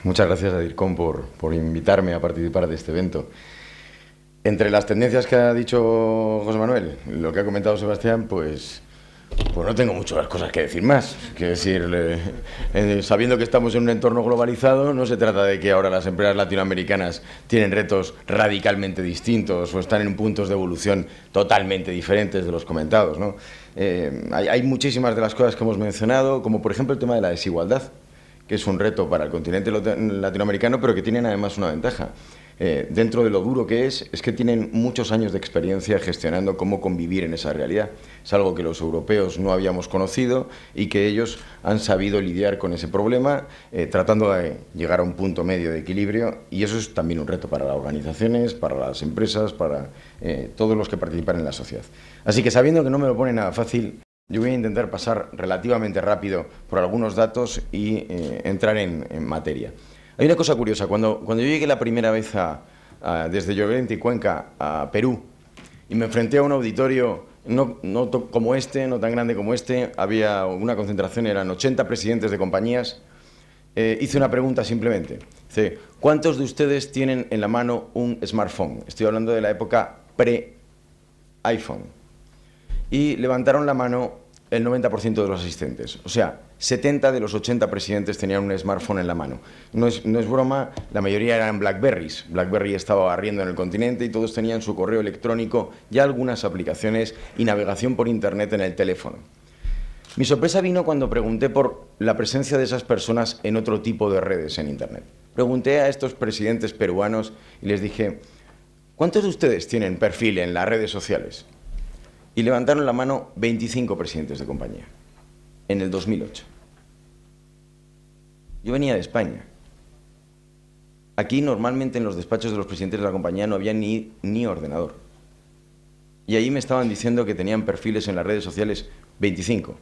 Muchas gracias a DIRCOM por invitarme a participar de este evento. Entre las tendencias que ha dicho José Manuel, lo que ha comentado Sebastián, pues no tengo muchas cosas que decir más. Quiero decir, sabiendo que estamos en un entorno globalizado, no se trata de que ahora las empresas latinoamericanas tienen retos radicalmente distintos o están en puntos de evolución totalmente diferentes de los comentados, ¿no? Hay muchísimas de las cosas que hemos mencionado, como por ejemplo el tema de la desigualdad, que es un reto para el continente latinoamericano, pero que tienen además una ventaja. Dentro de lo duro que es que tienen muchos años de experiencia gestionando cómo convivir en esa realidad. Es algo que los europeos no habíamos conocido y que ellos han sabido lidiar con ese problema, tratando de llegar a un punto medio de equilibrio, y eso es también un reto para las organizaciones, para las empresas, para todos los que participan en la sociedad. Así que, sabiendo que no me lo pone nada fácil, yo voy a intentar pasar relativamente rápido por algunos datos y entrar en materia. Hay una cosa curiosa, cuando yo llegué la primera vez desde Llorente y Cuenca a Perú y me enfrenté a un auditorio no como este, no tan grande como este, había una concentración, eran 80 presidentes de compañías, hice una pregunta simplemente. Dice, ¿cuántos de ustedes tienen en la mano un smartphone? Estoy hablando de la época pre-iPhone. Y levantaron la mano el 90% de los asistentes. O sea, 70 de los 80 presidentes tenían un smartphone en la mano. No es broma, la mayoría eran Blackberries. Blackberry estaba barriendo en el continente y todos tenían su correo electrónico, ya algunas aplicaciones y navegación por Internet en el teléfono. Mi sorpresa vino cuando pregunté por la presencia de esas personas en otro tipo de redes en Internet. Pregunté a estos presidentes peruanos y les dije, ¿cuántos de ustedes tienen perfil en las redes sociales? Y levantaron la mano 25 presidentes de compañía, en el 2008. Yo venía de España. Aquí normalmente en los despachos de los presidentes de la compañía no había ni ordenador. Y allí me estaban diciendo que tenían perfiles en las redes sociales 25.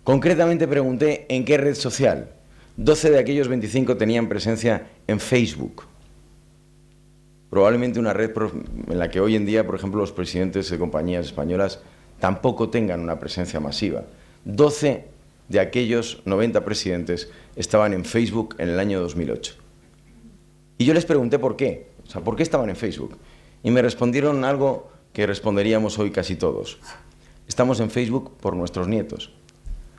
Concretamente pregunté en qué red social. 12 de aquellos 25 tenían presencia en Facebook. Probablemente una red en la que hoy en día, por ejemplo, los presidentes de compañías españolas tampoco tengan una presencia masiva. 12 de aquellos 90 presidentes estaban en Facebook en el año 2008. Y yo les pregunté por qué, o sea, ¿por qué estaban en Facebook? Y me respondieron algo que responderíamos hoy casi todos. Estamos en Facebook por nuestros nietos.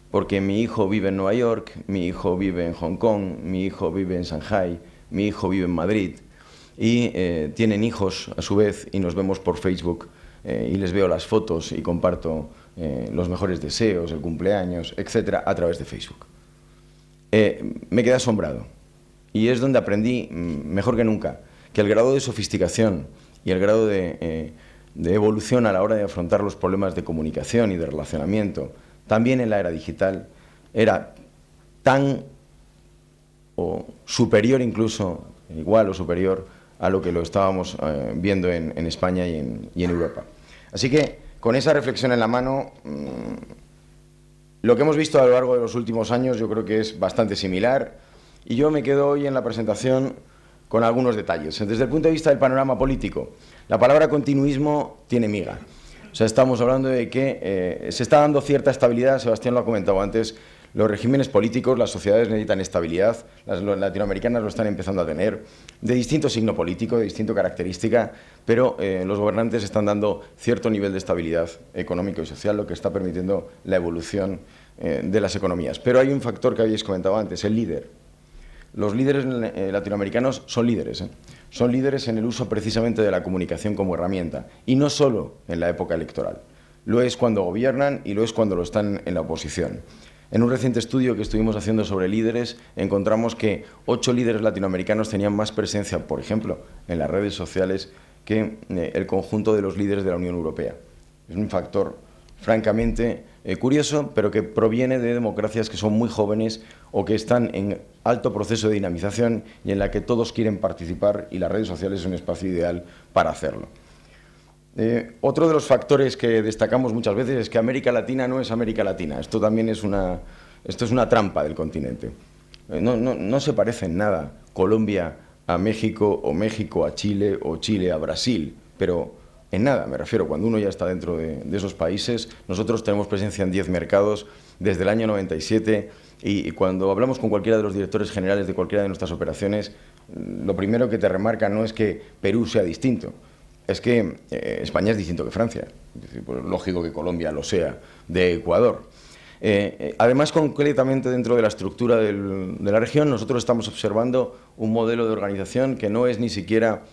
Porque mi hijo vive en Nueva York, mi hijo vive en Hong Kong, mi hijo vive en Shanghái, mi hijo vive en Madrid, y tienen hijos a su vez y nos vemos por Facebook y les veo las fotos y comparto los mejores deseos, el cumpleaños, etcétera, a través de Facebook. Me quedé asombrado y es donde aprendí, mejor que nunca, que el grado de sofisticación y el grado de evolución a la hora de afrontar los problemas de comunicación y de relacionamiento, también en la era digital, era tan o superior incluso, igual o superior a lo que lo estábamos viendo en España y en Europa. Así que, con esa reflexión en la mano, lo que hemos visto a lo largo de los últimos años yo creo que es bastante similar, y yo me quedo hoy en la presentación con algunos detalles. Desde el punto de vista del panorama político, la palabra continuismo tiene miga. O sea, estamos hablando de que se está dando cierta estabilidad, Sebastián lo ha comentado antes. Los regímenes políticos, las sociedades necesitan estabilidad, las latinoamericanas lo están empezando a tener, de distinto signo político, de distinta característica, pero los gobernantes están dando cierto nivel de estabilidad económico y social, lo que está permitiendo la evolución de las economías. Pero hay un factor que habéis comentado antes, el líder. Los líderes latinoamericanos son líderes, son líderes en el uso precisamente de la comunicación como herramienta, y no solo en la época electoral. Lo es cuando gobiernan y lo es cuando lo están en la oposición. En un reciente estudio que estuvimos haciendo sobre líderes, encontramos que 8 líderes latinoamericanos tenían más presencia, por ejemplo, en las redes sociales que el conjunto de los líderes de la Unión Europea. Es un factor francamente curioso, pero que proviene de democracias que son muy jóvenes o que están en alto proceso de dinamización y en la que todos quieren participar, y las redes sociales son un espacio ideal para hacerlo. Otro de los factores que destacamos muchas veces es que América Latina no es América Latina. Esto también es una trampa del continente. No se parece en nada Colombia a México, o México a Chile, o Chile a Brasil, pero en nada, me refiero, cuando uno ya está dentro de esos países. Nosotros tenemos presencia en 10 mercados desde el año 97 Y cuando hablamos con cualquiera de los directores generales de cualquiera de nuestras operaciones, lo primero que te remarca no es que Perú sea distinto, es que España es distinto que Francia. Es decir, pues, lógico que Colombia lo sea, de Ecuador. Además, concretamente dentro de la estructura de la región, nosotros estamos observando un modelo de organización que no es ni siquiera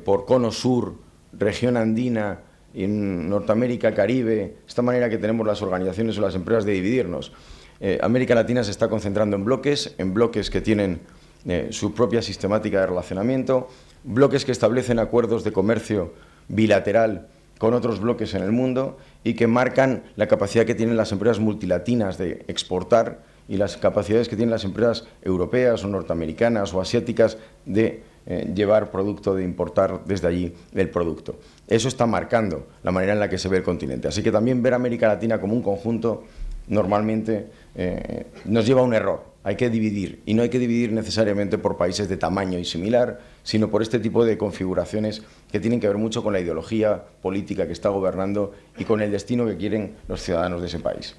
por cono sur, región andina, en Norteamérica, Caribe, esta manera que tenemos las organizaciones o las empresas de dividirnos. América Latina se está concentrando en bloques que tienen su propia sistemática de relacionamiento, bloques que establecen acuerdos de comercio bilateral con otros bloques en el mundo y que marcan la capacidad que tienen las empresas multilatinas de exportar y las capacidades que tienen las empresas europeas o norteamericanas o asiáticas de llevar producto, de importar desde allí el producto. Eso está marcando la manera en la que se ve el continente. Así que también ver América Latina como un conjunto normalmente nos lleva a un error. Hay que dividir, y no hay que dividir necesariamente por países de tamaño y similar, sino por este tipo de configuraciones que tienen que ver mucho con la ideología política que está gobernando y con el destino que quieren los ciudadanos de ese país.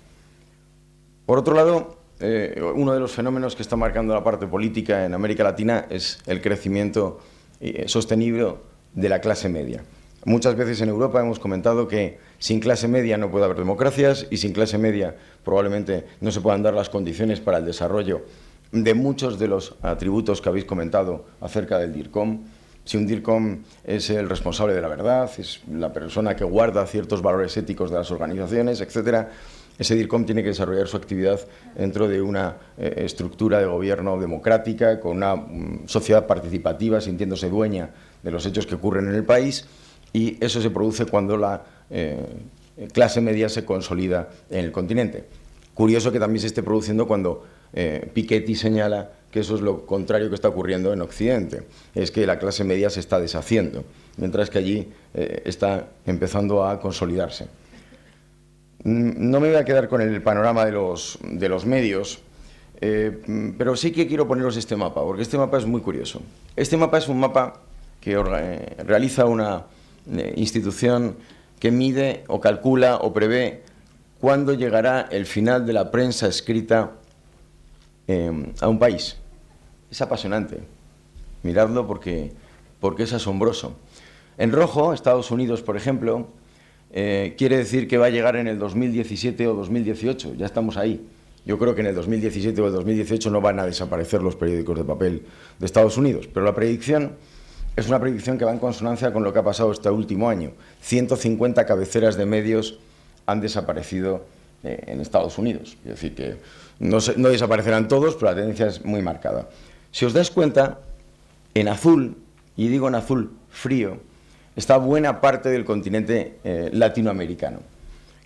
Por otro lado, uno de los fenómenos que está marcando la parte política en América Latina es el crecimiento sostenible de la clase media. Muchas veces en Europa hemos comentado que sin clase media no puede haber democracias y sin clase media probablemente no se puedan dar las condiciones para el desarrollo de muchos de los atributos que habéis comentado acerca del DIRCOM. Si un DIRCOM es el responsable de la verdad, es la persona que guarda ciertos valores éticos de las organizaciones, etcétera, ese DIRCOM tiene que desarrollar su actividad dentro de una estructura de gobierno democrática, con una sociedad participativa, sintiéndose dueña de los hechos que ocurren en el país, y eso se produce cuando la clase media se consolida en el continente. Curioso que también se esté produciendo cuando Piketty señala que eso es lo contrario que está ocurriendo en Occidente, es que la clase media se está deshaciendo, mientras que allí está empezando a consolidarse. No me voy a quedar con el panorama de los medios, pero sí que quiero poneros este mapa, porque este mapa es muy curioso. Este mapa es un mapa que realiza una institución que mide o calcula o prevé cuándo llegará el final de la prensa escrita a un país. Es apasionante. Miradlo porque es asombroso. En rojo, Estados Unidos, por ejemplo, quiere decir que va a llegar en el 2017 o 2018. Ya estamos ahí. Yo creo que en el 2017 o el 2018 no van a desaparecer los periódicos de papel de Estados Unidos, pero la predicción es una predicción que va en consonancia con lo que ha pasado este último año. 150 cabeceras de medios han desaparecido en Estados Unidos. Es decir, que no desaparecerán todos, pero la tendencia es muy marcada. Si os dais cuenta, en azul, y digo en azul frío, está buena parte del continente latinoamericano.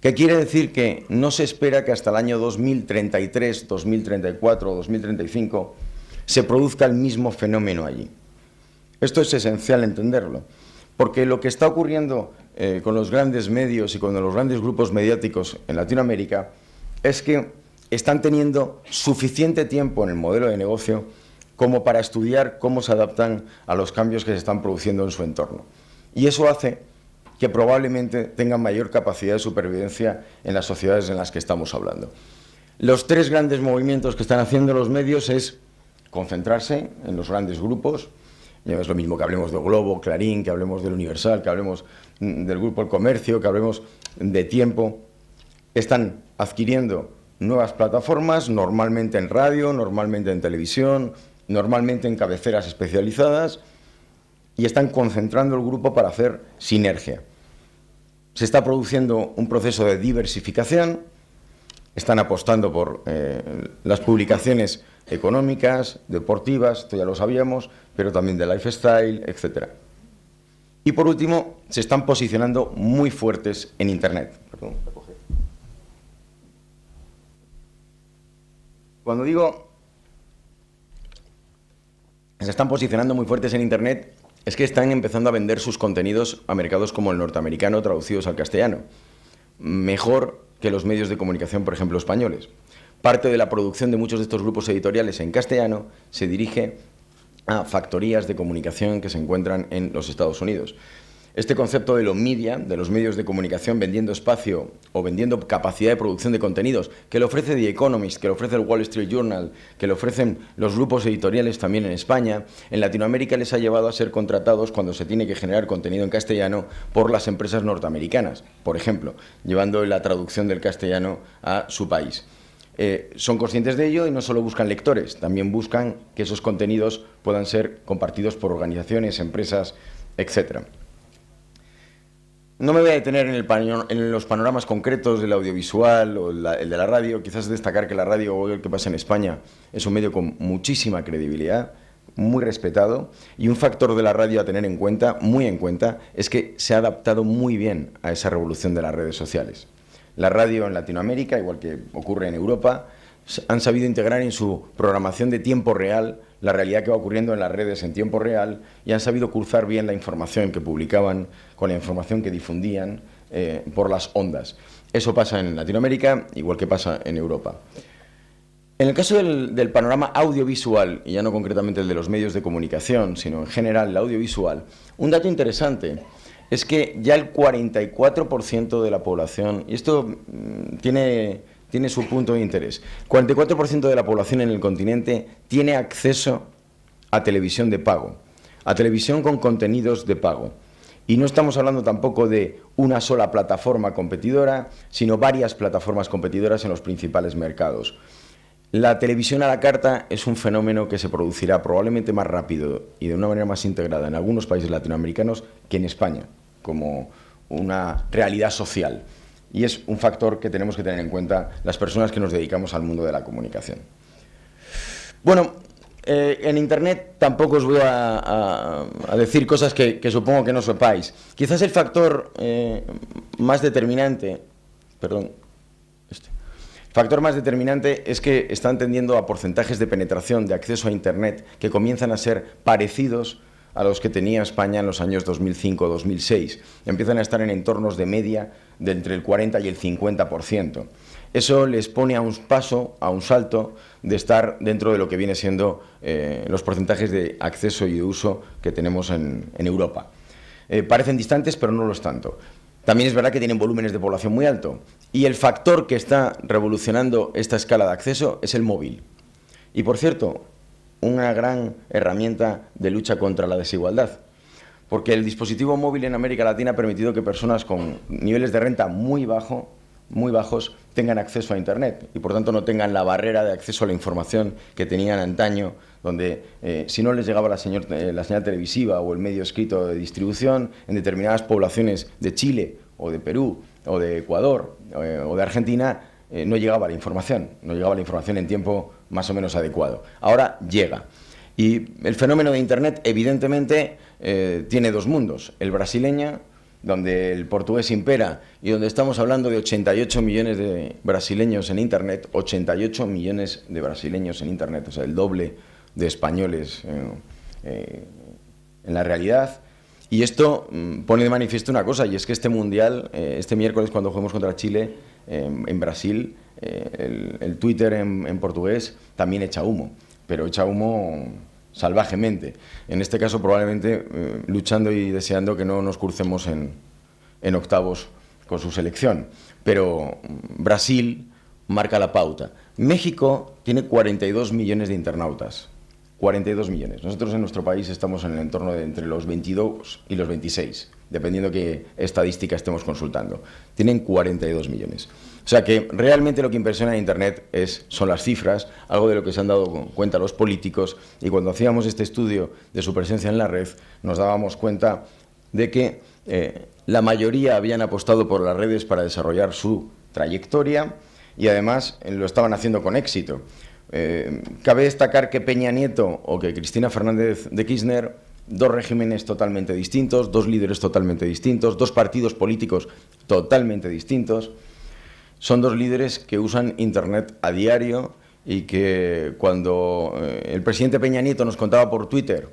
¿Qué quiere decir? Que no se espera que hasta el año 2033, 2034 o 2035 se produzca el mismo fenómeno allí. Esto es esencial entenderlo, porque lo que está ocurriendo con los grandes medios y con los grandes grupos mediáticos en Latinoamérica es que están teniendo suficiente tiempo en el modelo de negocio como para estudiar cómo se adaptan a los cambios que se están produciendo en su entorno. Y eso hace que probablemente tengan mayor capacidad de supervivencia en las sociedades en las que estamos hablando. Los tres grandes movimientos que están haciendo los medios es concentrarse en los grandes grupos. Es lo mismo que hablemos de Globo, Clarín, que hablemos del Universal, que hablemos del Grupo El Comercio, que hablemos de Tiempo. Están adquiriendo nuevas plataformas, normalmente en radio, normalmente en televisión, normalmente en cabeceras especializadas, y están concentrando el grupo para hacer sinergia. Se está produciendo un proceso de diversificación, están apostando por las publicaciones económicas, deportivas, esto ya lo sabíamos, pero también de lifestyle, etc. Y por último, se están posicionando muy fuertes en Internet. Perdón, cuando digo se están posicionando muy fuertes en Internet, es que están empezando a vender sus contenidos a mercados como el norteamericano traducidos al castellano, mejor que los medios de comunicación, por ejemplo, españoles. Parte de la producción de muchos de estos grupos editoriales en castellano se dirige a factorías de comunicación que se encuentran en los Estados Unidos. Este concepto de los media, de los medios de comunicación vendiendo espacio o vendiendo capacidad de producción de contenidos, que le ofrece The Economist, que le ofrece el Wall Street Journal, que le ofrecen los grupos editoriales también en España, en Latinoamérica les ha llevado a ser contratados cuando se tiene que generar contenido en castellano por las empresas norteamericanas, por ejemplo, llevando la traducción del castellano a su país. Son conscientes de ello y no solo buscan lectores, también buscan que esos contenidos puedan ser compartidos por organizaciones, empresas, etc. No me voy a detener en los panoramas concretos del audiovisual o el de la radio, quizás destacar que la radio, o lo que pasa en España, es un medio con muchísima credibilidad, muy respetado, y un factor de la radio a tener en cuenta, muy en cuenta, es que se ha adaptado muy bien a esa revolución de las redes sociales. La radio en Latinoamérica, igual que ocurre en Europa, han sabido integrar en su programación de tiempo real la realidad que va ocurriendo en las redes en tiempo real y han sabido cruzar bien la información que publicaban con la información que difundían por las ondas. Eso pasa en Latinoamérica, igual que pasa en Europa. En el caso del panorama audiovisual, y ya no concretamente el de los medios de comunicación, sino en general el audiovisual, un dato interesante es que ya el 44% de la población, y esto tiene su punto de interés, el 44% de la población en el continente tiene acceso a televisión de pago, a televisión con contenidos de pago. Y no estamos hablando tampoco de una sola plataforma competidora, sino varias plataformas competidoras en los principales mercados. La televisión a la carta es un fenómeno que se producirá probablemente más rápido y de una manera más integrada en algunos países latinoamericanos que en España, como una realidad social. Y es un factor que tenemos que tener en cuenta las personas que nos dedicamos al mundo de la comunicación. Bueno, en Internet tampoco os voy a decir cosas que supongo que no sepáis. Quizás el factor más determinante, factor más determinante es que están tendiendo a porcentajes de penetración de acceso a Internet que comienzan a ser parecidos a los que tenía España en los años 2005-2006. Empiezan a estar en entornos de media de entre el 40 y el 50%. Eso les pone a un paso, a un salto, de estar dentro de lo que viene siendo los porcentajes de acceso y de uso que tenemos en Europa. Parecen distantes, pero no lo es tanto. También es verdad que tienen volúmenes de población muy alto. Y el factor que está revolucionando esta escala de acceso es el móvil. Y, por cierto, una gran herramienta de lucha contra la desigualdad, porque el dispositivo móvil en América Latina ha permitido que personas con niveles de renta muy bajos tengan acceso a Internet y por tanto no tengan la barrera de acceso a la información que tenían antaño, donde si no les llegaba la señal televisiva o el medio escrito de distribución, en determinadas poblaciones de Chile o de Perú o de Ecuador o de Argentina, no llegaba la información en tiempo más o menos adecuado. Ahora llega. Y el fenómeno de Internet, evidentemente, tiene dos mundos. El brasileño, donde el portugués impera y donde estamos hablando de 88 millones de brasileños en Internet, 88 millones de brasileños en Internet, o sea, el doble de españoles en la realidad. Y esto pone de manifiesto una cosa, y es que este Mundial, este miércoles cuando juguemos contra Chile, en Brasil, el Twitter en portugués también echa humo, pero echa humo salvajemente. En este caso probablemente luchando y deseando que no nos crucemos en octavos con su selección. Pero Brasil marca la pauta. México tiene 42 millones de internautas. 42 millones. Nosotros en nuestro país estamos en el entorno de entre los 22 y los 26, dependiendo qué estadística estemos consultando. Tienen 42 millones. O sea que realmente lo que impresiona en Internet son las cifras, algo de lo que se han dado cuenta los políticos, y cuando hacíamos este estudio de su presencia en la red, nos dábamos cuenta de que la mayoría habían apostado por las redes para desarrollar su trayectoria y además lo estaban haciendo con éxito. Cabe destacar que Peña Nieto o que Cristina Fernández de Kirchner, dos regímenes totalmente distintos, dos líderes totalmente distintos, dos partidos políticos totalmente distintos, son dos líderes que usan Internet a diario y que cuando el presidente Peña Nieto nos contaba por Twitter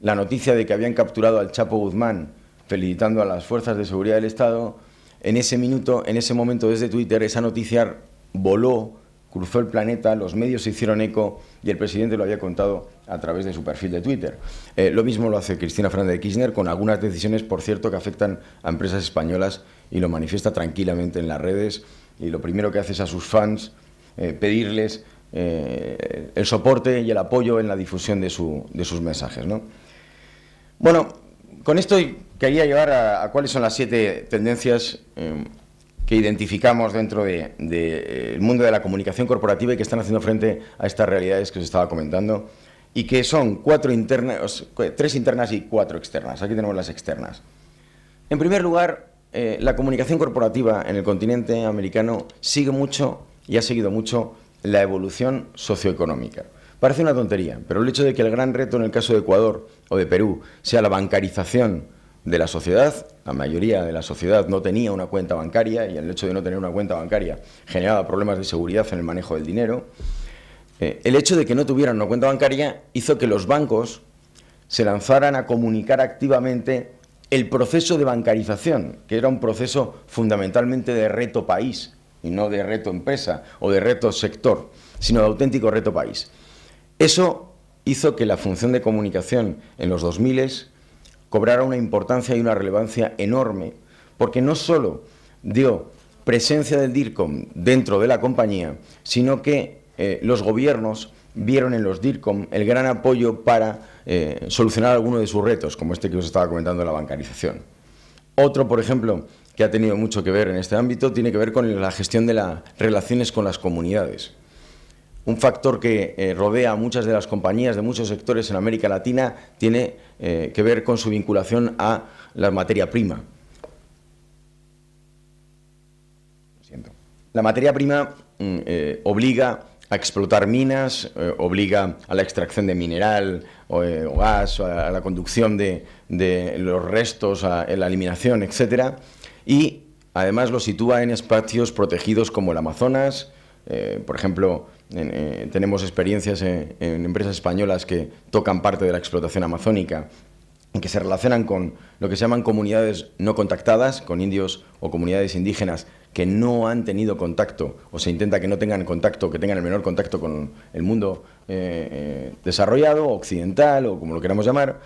la noticia de que habían capturado al Chapo Guzmán felicitando a las fuerzas de seguridad del Estado, en ese momento desde Twitter esa noticia voló cruzó el planeta, los medios se hicieron eco y el presidente lo había contado a través de su perfil de Twitter. Lo mismo lo hace Cristina Fernández de Kirchner con algunas decisiones, por cierto, que afectan a empresas españolas y lo manifiesta tranquilamente en las redes y lo primero que hace es a sus fans pedirles el soporte y el apoyo en la difusión de sus mensajes, ¿no? Bueno, con esto quería llevar a cuáles son las 7 tendencias que identificamos dentro del mundo de la comunicación corporativa y que están haciendo frente a estas realidades que os estaba comentando y que son 3 internas y 4 externas. Aquí tenemos las externas. En primer lugar, la comunicación corporativa en el continente americano sigue mucho y ha seguido mucho la evolución socioeconómica. Parece una tontería, pero el hecho de que el gran reto en el caso de Ecuador o de Perú sea la bancarización de la sociedad, la mayoría de la sociedad no tenía una cuenta bancaria y el hecho de no tener una cuenta bancaria generaba problemas de seguridad en el manejo del dinero. El hecho de que no tuvieran una cuenta bancaria hizo que los bancos se lanzaran a comunicar activamente el proceso de bancarización, que era un proceso fundamentalmente de reto país y no de reto empresa o de reto sector, sino de auténtico reto país. Eso hizo que la función de comunicación en los 2000 cobrara una importancia y una relevancia enorme, porque no solo dio presencia del DIRCOM dentro de la compañía, sino que los gobiernos vieron en los DIRCOM el gran apoyo para solucionar algunos de sus retos, como este que os estaba comentando, la bancarización. Otro, por ejemplo, que ha tenido mucho que ver en este ámbito, tiene que ver con la gestión de las relaciones con las comunidades. Un factor que rodea a muchas de las compañías de muchos sectores en América Latina tiene que ver con su vinculación a la materia prima. La materia prima obliga a explotar minas, obliga a la extracción de mineral o gas, a la conducción de los restos, a la eliminación, etcétera, y además lo sitúa en espacios protegidos como el Amazonas. Por ejemplo, tenemos experiencias en empresas españolas que tocan parte de la explotación amazónica y que se relacionan con lo que se llaman comunidades no contactadas, con indios o comunidades indígenas que no han tenido contacto, o se intenta que no tengan contacto, que tengan el menor contacto con el mundo desarrollado, occidental, o como lo queramos llamar.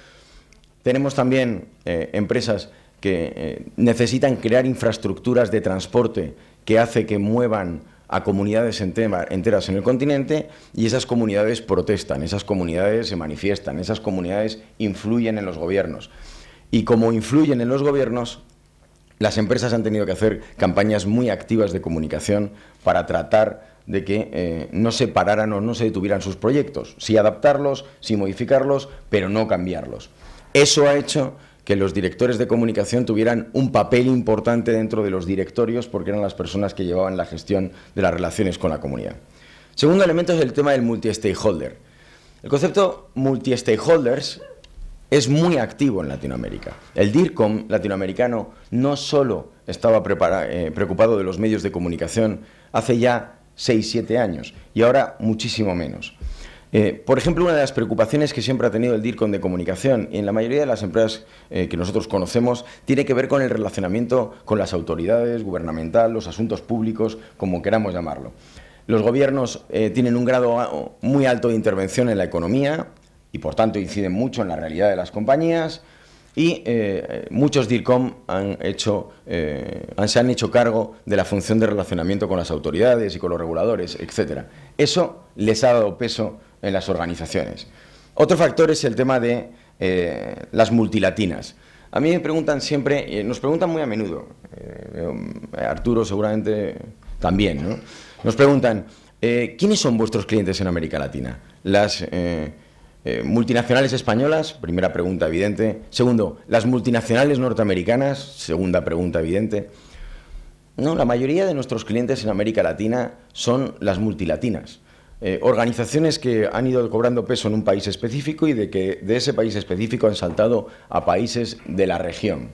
Tenemos también empresas que necesitan crear infraestructuras de transporte que hace que muevan a comunidades enteras en el continente, y esas comunidades protestan, esas comunidades se manifiestan, esas comunidades influyen en los gobiernos. Y como influyen en los gobiernos, las empresas han tenido que hacer campañas muy activas de comunicación para tratar de que no se pararan o no se detuvieran sus proyectos, sí adaptarlos, sí modificarlos, pero no cambiarlos. Eso ha hecho que los directores de comunicación tuvieran un papel importante dentro de los directorios, porque eran las personas que llevaban la gestión de las relaciones con la comunidad. Segundo elemento es el tema del multi-stakeholder. El concepto multi-stakeholders es muy activo en Latinoamérica. El DIRCOM latinoamericano no solo estaba preocupado de los medios de comunicación hace ya 6-7 años, y ahora muchísimo menos. Por ejemplo, una de las preocupaciones que siempre ha tenido el DIRCOM de comunicación, y en la mayoría de las empresas que nosotros conocemos, tiene que ver con el relacionamiento con las autoridades gubernamentales, los asuntos públicos, como queramos llamarlo. Los gobiernos tienen un grado muy alto de intervención en la economía y, por tanto, inciden mucho en la realidad de las compañías, y muchos DIRCOM se han hecho cargo de la función de relacionamiento con las autoridades y con los reguladores, etcétera. Eso les ha dado peso en las organizaciones. Otro factor es el tema de las multilatinas. A mí me preguntan siempre, nos preguntan muy a menudo, Arturo seguramente también, ¿no? Nos preguntan, ¿quiénes son vuestros clientes en América Latina? Las multinacionales españolas, primera pregunta evidente. Segundo, las multinacionales norteamericanas, segunda pregunta evidente. No, la mayoría de nuestros clientes en América Latina son las multilatinas. Organizaciones que han ido cobrando peso en un país específico y de ese país específico han saltado a países de la región.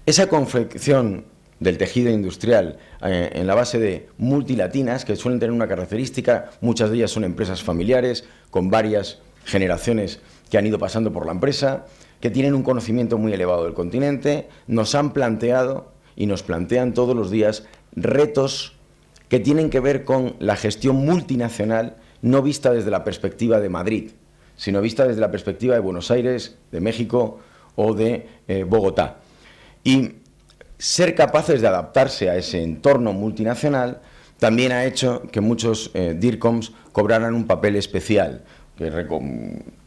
Esa confección del tejido industrial en la base de multilatinas, que suelen tener una característica, muchas de ellas son empresas familiares con varias generaciones que han ido pasando por la empresa, que tienen un conocimiento muy elevado del continente, nos han planteado y nos plantean todos los días retos que tienen que ver con la gestión multinacional, no vista desde la perspectiva de Madrid, sino vista desde la perspectiva de Buenos Aires, de México o de Bogotá. Y ser capaces de adaptarse a ese entorno multinacional también ha hecho que muchos DIRCOMs cobraran un papel especial, que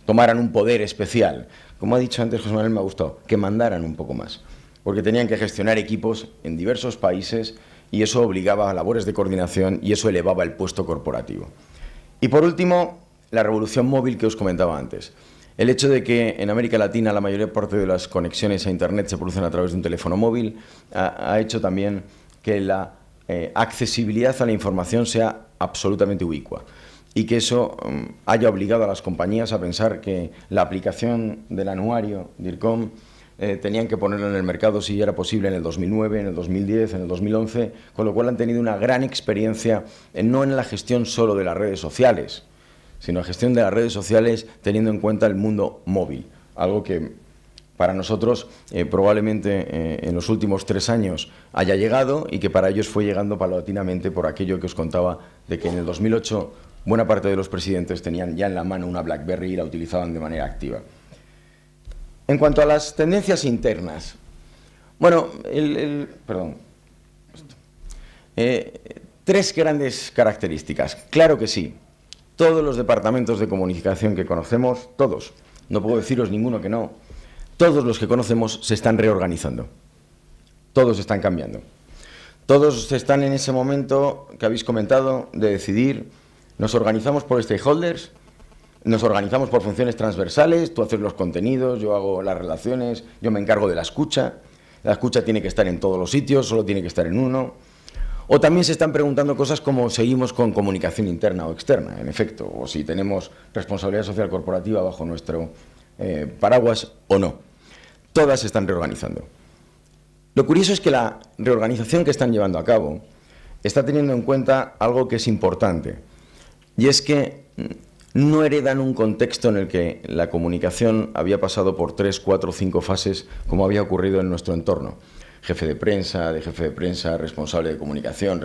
tomaran un poder especial. Como ha dicho antes José Manuel, me ha gustado, que mandaran un poco más, porque tenían que gestionar equipos en diversos países y eso obligaba a labores de coordinación y eso elevaba el puesto corporativo. Y por último, la revolución móvil que os comentaba antes. El hecho de que en América Latina la mayor parte de las conexiones a Internet se producen a través de un teléfono móvil ha hecho también que la accesibilidad a la información sea absolutamente ubicua y que eso haya obligado a las compañías a pensar que la aplicación del anuario DIRCOM tenían que ponerlo en el mercado si era posible en el 2009, en el 2010, en el 2011, con lo cual han tenido una gran experiencia no en la gestión solo de las redes sociales, sino la gestión de las redes sociales teniendo en cuenta el mundo móvil, algo que para nosotros probablemente en los últimos 3 años haya llegado y que para ellos fue llegando paulatinamente por aquello que os contaba de que en el 2008 buena parte de los presidentes tenían ya en la mano una BlackBerry y la utilizaban de manera activa. En cuanto a las tendencias internas, bueno, tres grandes características. Claro que sí, todos los departamentos de comunicación que conocemos, todos, no puedo deciros ninguno que no, todos los que conocemos se están reorganizando, todos están cambiando. Todos están en ese momento que habéis comentado de decidir, nos organizamos por stakeholders, nos organizamos por funciones transversales, tú haces los contenidos, yo hago las relaciones, yo me encargo de la escucha tiene que estar en todos los sitios, solo tiene que estar en uno. O también se están preguntando cosas como seguimos con comunicación interna o externa, en efecto, o si tenemos responsabilidad social corporativa bajo nuestro paraguas o no. Todas se están reorganizando. Lo curioso es que la reorganización que están llevando a cabo está teniendo en cuenta algo que es importante, y es que no heredan un contexto en el que la comunicación había pasado por 3, 4, 5 fases, como había ocurrido en nuestro entorno. Jefe de prensa, responsable de comunicación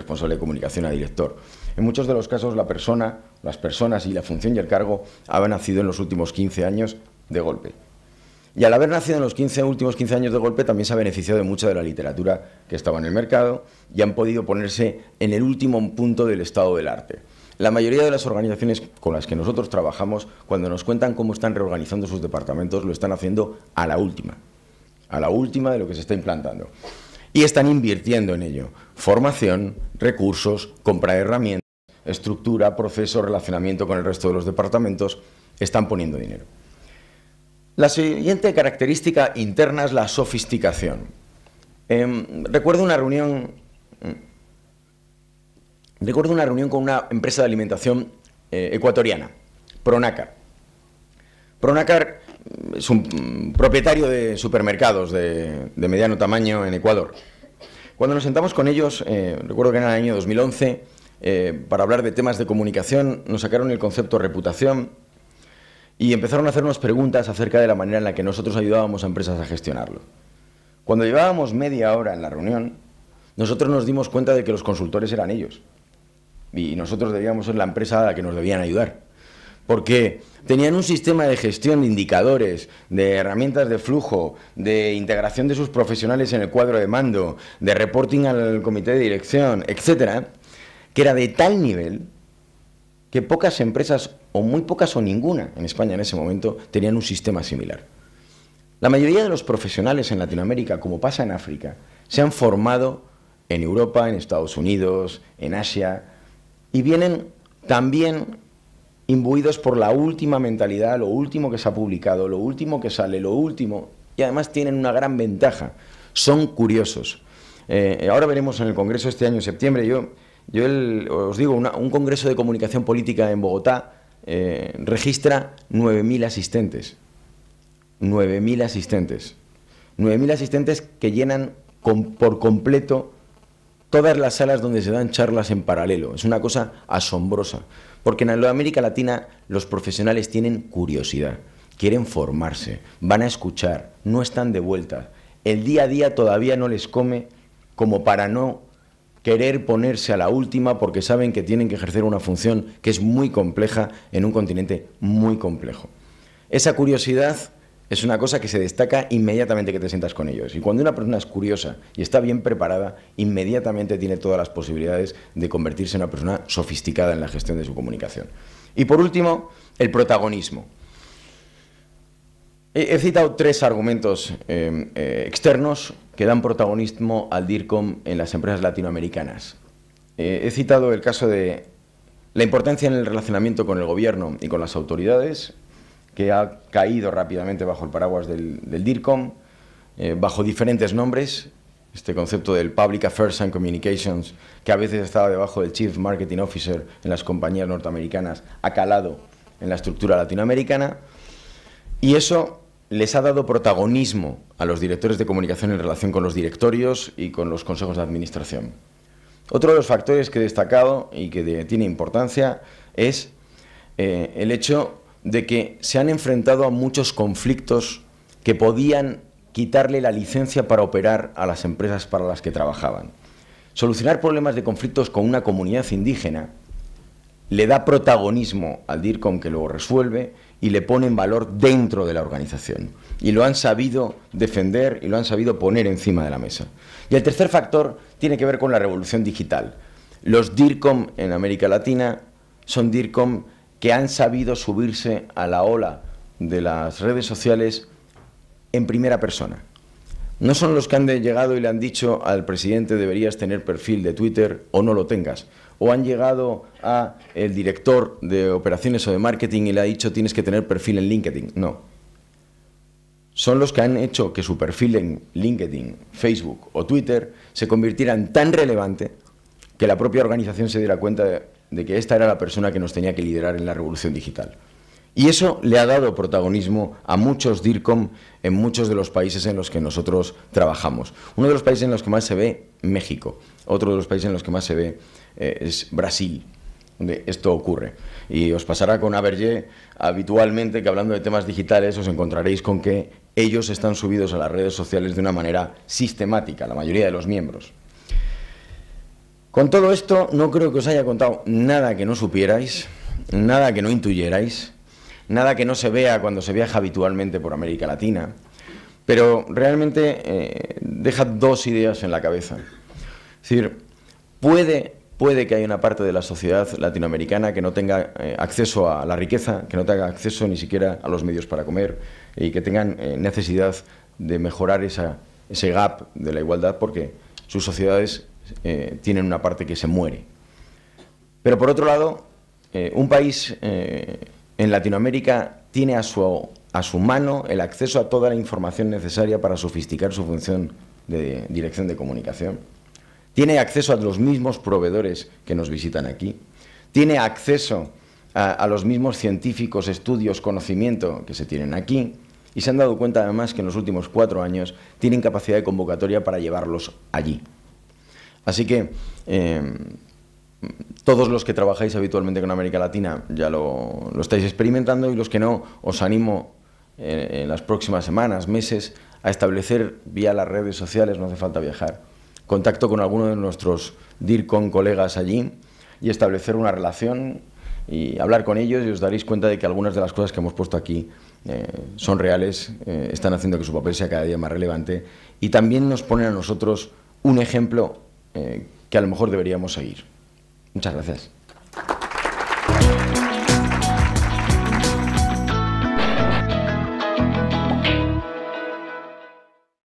a director. En muchos de los casos las personas y la función y el cargo han nacido en los últimos 15 años de golpe. Y al haber nacido en los últimos 15 años de golpe también se ha beneficiado de mucha de la literatura que estaba en el mercado y han podido ponerse en el último punto del estado del arte. La mayoría de las organizaciones con las que nosotros trabajamos, cuando nos cuentan cómo están reorganizando sus departamentos, lo están haciendo a la última de lo que se está implantando. Y están invirtiendo en ello. Formación, recursos, compra de herramientas, estructura, proceso, relacionamiento con el resto de los departamentos, están poniendo dinero. La siguiente característica interna es la sofisticación. Recuerdo una reunión con una empresa de alimentación ecuatoriana, Pronácar. Pronácar es un propietario de supermercados de mediano tamaño en Ecuador. Cuando nos sentamos con ellos, recuerdo que en el año 2011, para hablar de temas de comunicación, nos sacaron el concepto reputación y empezaron a hacernos preguntas acerca de la manera en la que nosotros ayudábamos a empresas a gestionarlo. Cuando llevábamos media hora en la reunión, nosotros nos dimos cuenta de que los consultores eran ellos y nosotros debíamos ser la empresa a la que nos debían ayudar. Porque tenían un sistema de gestión de indicadores, de herramientas de flujo, de integración de sus profesionales en el cuadro de mando, de reporting al comité de dirección, etcétera, que era de tal nivel que pocas empresas, o muy pocas o ninguna en España en ese momento, tenían un sistema similar. La mayoría de los profesionales en Latinoamérica, como pasa en África, se han formado en Europa, en Estados Unidos, en Asia, y vienen también imbuidos por la última mentalidad, lo último que se ha publicado, lo último que sale, lo último, y además tienen una gran ventaja, son curiosos. Ahora veremos en el Congreso este año, en septiembre, os digo, un Congreso de Comunicación Política en Bogotá registra 9.000 asistentes. 9.000 asistentes. 9.000 asistentes que llenan por completo todas las salas donde se dan charlas en paralelo. Es una cosa asombrosa, porque en América Latina los profesionales tienen curiosidad, quieren formarse, van a escuchar, no están de vuelta. El día a día todavía no les come como para no querer ponerse a la última porque saben que tienen que ejercer una función que es muy compleja en un continente muy complejo. Esa curiosidad es una cosa que se destaca inmediatamente que te sientas con ellos. Y cuando una persona es curiosa y está bien preparada, inmediatamente tiene todas las posibilidades de convertirse en una persona sofisticada en la gestión de su comunicación. Y por último, el protagonismo. He citado 3 argumentos externos que dan protagonismo al DIRCOM en las empresas latinoamericanas. He citado el caso de la importancia en el relacionamiento con el gobierno y con las autoridades, que ha caído rápidamente bajo el paraguas del DIRCOM, bajo diferentes nombres. Este concepto del Public Affairs and Communications, que a veces estaba debajo del Chief Marketing Officer en las compañías norteamericanas, ha calado en la estructura latinoamericana, y eso les ha dado protagonismo a los directores de comunicación en relación con los directorios y con los consejos de administración. Otro de los factores que he destacado y que tiene importancia es el hecho de que se han enfrentado a muchos conflictos que podían quitarle la licencia para operar a las empresas para las que trabajaban. Solucionar problemas de conflictos con una comunidad indígena le da protagonismo al DIRCOM, que lo resuelve y le pone en valor dentro de la organización. Y lo han sabido defender y lo han sabido poner encima de la mesa. Y el tercer factor tiene que ver con la revolución digital. Los DIRCOM en América Latina son DIRCOM que han sabido subirse a la ola de las redes sociales en primera persona. No son los que han llegado y le han dicho al presidente deberías tener perfil de Twitter o no lo tengas. O han llegado a el director de operaciones o de marketing y le ha dicho tienes que tener perfil en LinkedIn. No. Son los que han hecho que su perfil en LinkedIn, Facebook o Twitter se convirtiera en tan relevante que la propia organización se diera cuenta de que esta era la persona que nos tenía que liderar en la revolución digital. Y eso le ha dado protagonismo a muchos DIRCOM en muchos de los países en los que nosotros trabajamos. Uno de los países en los que más se ve, México. Otro de los países en los que más se ve es Brasil, donde esto ocurre. Y os pasará con Abergé habitualmente que hablando de temas digitales os encontraréis con que ellos están subidos a las redes sociales de una manera sistemática, la mayoría de los miembros. Con todo esto, no creo que os haya contado nada que no supierais, nada que no intuyerais, nada que no se vea cuando se viaja habitualmente por América Latina, pero realmente deja 2 ideas en la cabeza. Es decir, puede que haya una parte de la sociedad latinoamericana que no tenga acceso a la riqueza, que no tenga acceso ni siquiera a los medios para comer y que tengan necesidad de mejorar ese gap de la igualdad porque sus sociedades tienen una parte que se muere. Pero por otro lado, un país en Latinoamérica tiene a su mano el acceso a toda la información necesaria para sofisticar su función de dirección de comunicación. Tiene acceso a los mismos proveedores que nos visitan aquí. Tiene acceso a los mismos científicos, estudios, conocimiento que se tienen aquí. Y se han dado cuenta además que en los últimos 4 años tienen capacidad de convocatoria para llevarlos allí. Así que todos los que trabajáis habitualmente con América Latina ya lo estáis experimentando y los que no, os animo en las próximas semanas, meses, a establecer vía las redes sociales, no hace falta viajar, contacto con alguno de nuestros DIRCOM colegas allí y establecer una relación y hablar con ellos y os daréis cuenta de que algunas de las cosas que hemos puesto aquí son reales, están haciendo que su papel sea cada día más relevante y también nos ponen a nosotros un ejemplo que a lo mejor deberíamos seguir. Muchas gracias.